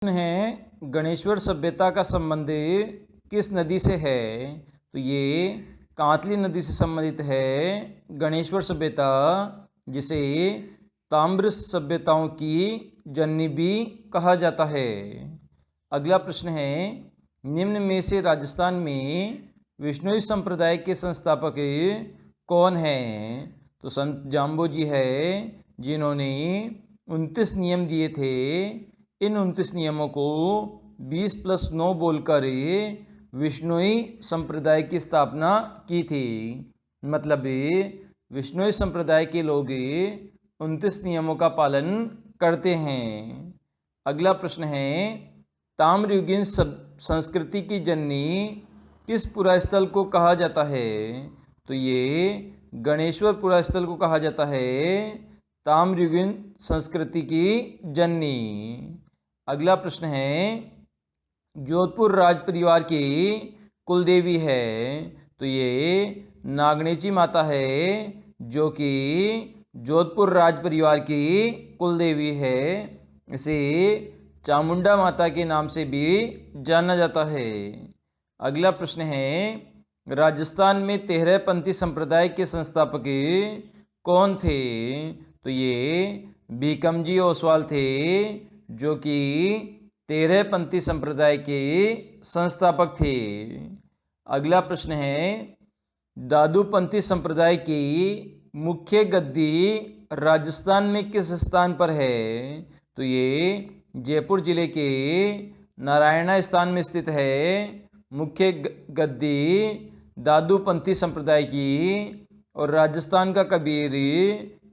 है गणेश्वर सभ्यता का संबंध किस नदी से है? तो ये कांतली नदी से संबंधित है गणेश्वर सभ्यता, जिसे ताम्र सभ्यताओं की जननी भी कहा जाता है। अगला प्रश्न है, निम्न में से राजस्थान में विश्नोई संप्रदाय के संस्थापक कौन हैं? तो संत जाम्बोजी है, जिन्होंने 29 नियम दिए थे। इन 29 नियमों को 20+9 बोलकर विश्नोई संप्रदाय की स्थापना की थी। मतलब विश्नोई संप्रदाय के लोग 29 नियमों का पालन करते हैं। अगला प्रश्न है, ताम्रयुगीन संस्कृति की जननी किस पुरास्थल को कहा जाता है? तो ये गणेश्वर पुरास्थल को कहा जाता है ताम्रयुगीन संस्कृति की जननी। अगला प्रश्न है, जोधपुर राज परिवार की कुलदेवी है? तो ये नागणेची माता है, जो कि जोधपुर राज परिवार की कुलदेवी है। इसे चामुंडा माता के नाम से भी जाना जाता है। अगला प्रश्न है, राजस्थान में 13पंथी संप्रदाय के संस्थापक कौन थे? तो ये भीकमजी ओसवाल थे, जो कि 13पंथी संप्रदाय के संस्थापक थे। अगला प्रश्न है, दादूपंथी संप्रदाय की मुख्य गद्दी राजस्थान में किस स्थान पर है? तो ये जयपुर जिले के नारायणा स्थान में स्थित है मुख्य गद्दी दादूपंथी संप्रदाय की। और राजस्थान का कबीर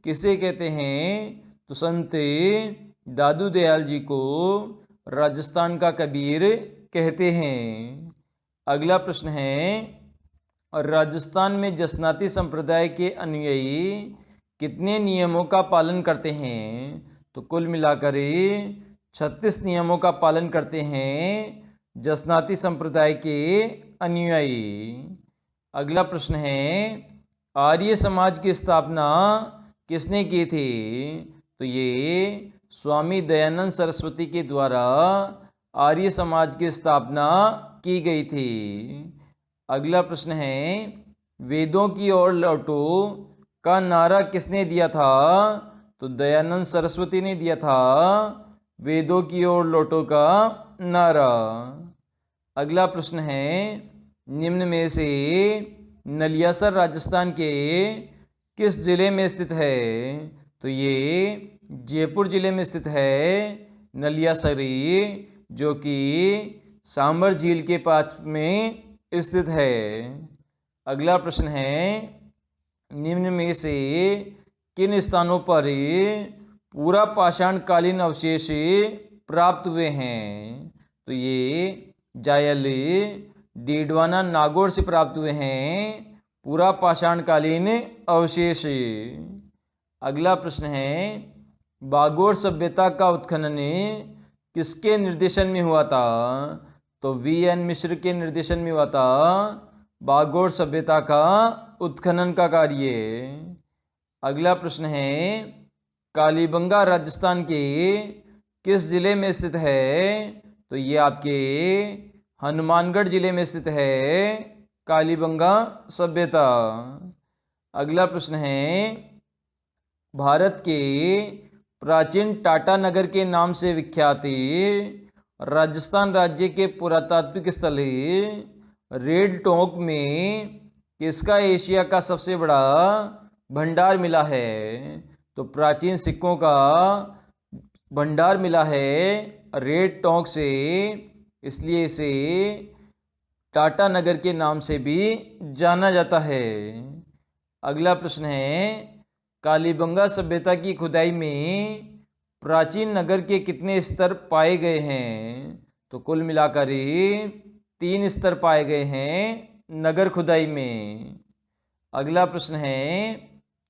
किसे कहते हैं? तो संत दादू दयाल जी को राजस्थान का कबीर कहते हैं। अगला प्रश्न है, राजस्थान में जसनाती संप्रदाय के अनुयायी कितने नियमों का पालन करते हैं? तो कुल मिलाकर 36 नियमों का पालन करते हैं जसनाती संप्रदाय के अनुयायी। अगला प्रश्न है, आर्य समाज की स्थापना किसने की थी? तो ये स्वामी दयानंद सरस्वती के द्वारा आर्य समाज की स्थापना की गई थी। अगला प्रश्न है, वेदों की ओर लौटो का नारा किसने दिया था? तो दयानंद सरस्वती ने दिया था वेदों की ओर लौटो का नारा। अगला प्रश्न है, निम्न में से नलियासर राजस्थान के किस जिले में स्थित है? तो ये जयपुर जिले में स्थित है नलियासरी, जो कि सांबर झील के पास में स्थित है। अगला प्रश्न है, निम्न में से किन स्थानों पर पूरा पाषाण कालीन अवशेष प्राप्त हुए हैं? तो ये जायल डीडवाना नागौर से प्राप्त हुए हैं पूरा पाषाण कालीन अवशेष। अगला प्रश्न है, बागोर सभ्यता का उत्खनन किसके निर्देशन में हुआ था? तो वी.एन. मिश्र के निर्देशन में हुआ था बागोर सभ्यता का उत्खनन का कार्य। अगला प्रश्न है, कालीबंगा राजस्थान के किस जिले में स्थित है? तो ये आपके हनुमानगढ़ जिले में स्थित है कालीबंगा सभ्यता। अगला प्रश्न है, भारत के प्राचीन टाटा नगर के नाम से विख्यात राजस्थान राज्य के पुरातात्विक स्थल रेड टोंक में किसका एशिया का सबसे बड़ा भंडार मिला है? तो प्राचीन सिक्कों का भंडार मिला है रेड टोंक से, इसलिए इसे टाटा नगर के नाम से भी जाना जाता है। अगला प्रश्न है, कालीबंगा सभ्यता की खुदाई में प्राचीन नगर के कितने स्तर पाए गए हैं? तो कुल मिलाकर 3 स्तर पाए गए हैं नगर खुदाई में। अगला प्रश्न है,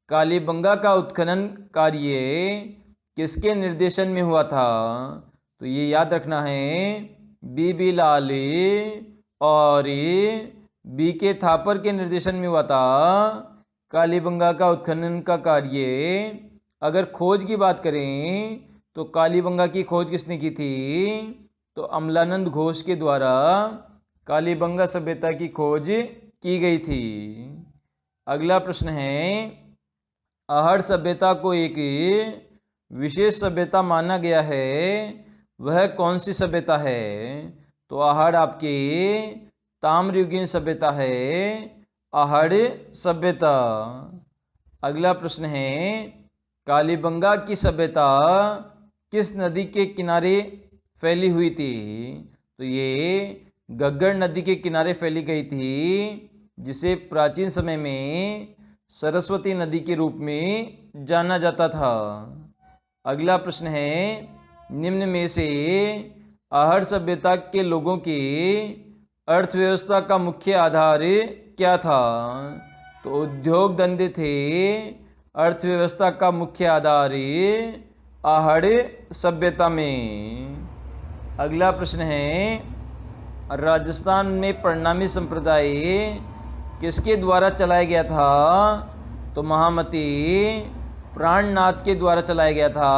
कालीबंगा का उत्खनन कार्य किसके निर्देशन में हुआ था? तो ये याद रखना है बी लाल और बी थापर के निर्देशन में हुआ था कालीबंगा का उत्खनन का कार्य। अगर खोज की बात करें तो कालीबंगा की खोज किसने की थी? तो अमलानंद घोष के द्वारा कालीबंगा सभ्यता की खोज की गई थी। अगला प्रश्न है, आहड़ सभ्यता को एक विशेष सभ्यता माना गया है, वह कौन सी सभ्यता है? तो आहड़ आपके ताम्रयुगीन सभ्यता है, आहड़ सभ्यता। अगला प्रश्न है, कालीबंगा की सभ्यता किस नदी के किनारे फैली हुई थी? तो ये घग्गर नदी के किनारे फैली गई थी, जिसे प्राचीन समय में सरस्वती नदी के रूप में जाना जाता था। अगला प्रश्न है, निम्न में से आहड़ सभ्यता के लोगों की अर्थव्यवस्था का मुख्य आधार क्या था? तो उद्योग धंधे थे अर्थव्यवस्था का मुख्य आधार आहड़ सभ्यता में। अगला प्रश्न है, राजस्थान में प्रणामी संप्रदाय किसके द्वारा चलाया गया था? तो महामती प्राणनाथ के द्वारा चलाया गया था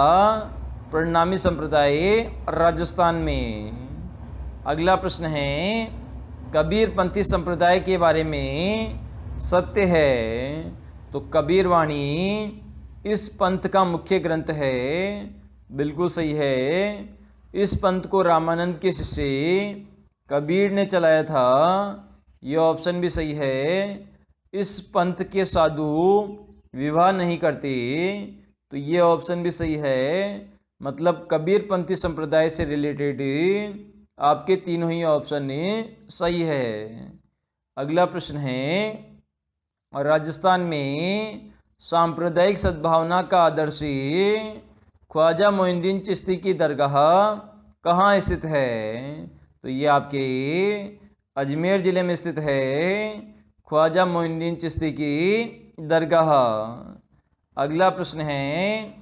प्रणामी संप्रदाय राजस्थान में। अगला प्रश्न है, कबीरपंथी संप्रदाय के बारे में सत्य है? तो कबीर वाणी इस पंथ का मुख्य ग्रंथ है, बिल्कुल सही है। इस पंथ को रामानंद के शिष्य कबीर ने चलाया था, यह ऑप्शन भी सही है। इस पंथ के साधु विवाह नहीं करते, तो ये ऑप्शन भी सही है। मतलब कबीरपंथी संप्रदाय से रिलेटेड आपके तीनों ही ऑप्शन सही है। अगला प्रश्न है, राजस्थान में सांप्रदायिक सद्भावना का आदर्श ख्वाजा मोइनुद्दीन चिश्ती की दरगाह कहाँ स्थित है? तो ये आपके अजमेर ज़िले में स्थित है, ख्वाजा मोइनुद्दीन चिश्ती की दरगाह। अगला प्रश्न है,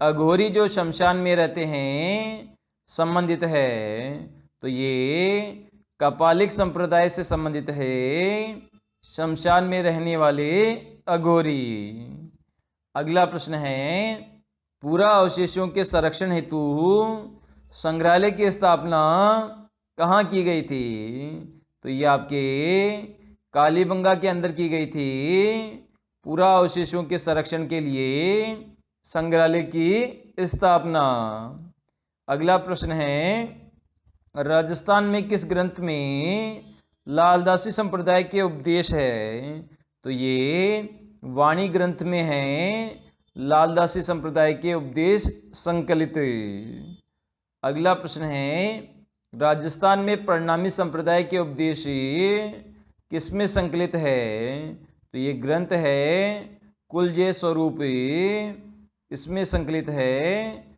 अघोरी जो शमशान में रहते हैं संबंधित है? तो ये कपालिक संप्रदाय से संबंधित है, शमशान में रहने वाले अघोरी। अगला प्रश्न है, पूरा अवशेषों के संरक्षण हेतु संग्रहालय की स्थापना कहाँ की गई थी? तो ये आपके कालीबंगा के अंदर की गई थी, पूरा अवशेषों के संरक्षण के लिए संग्रहालय की स्थापना। अगला प्रश्न है, राजस्थान में किस ग्रंथ में लालदासी संप्रदाय के उपदेश है? तो ये वाणी ग्रंथ में है, लालदासी संप्रदाय के उपदेश संकलित। अगला प्रश्न है, राजस्थान में प्रणामी संप्रदाय के उपदेश किसमें संकलित है? तो ये ग्रंथ है कुलजय स्वरूप, इसमें संकलित है।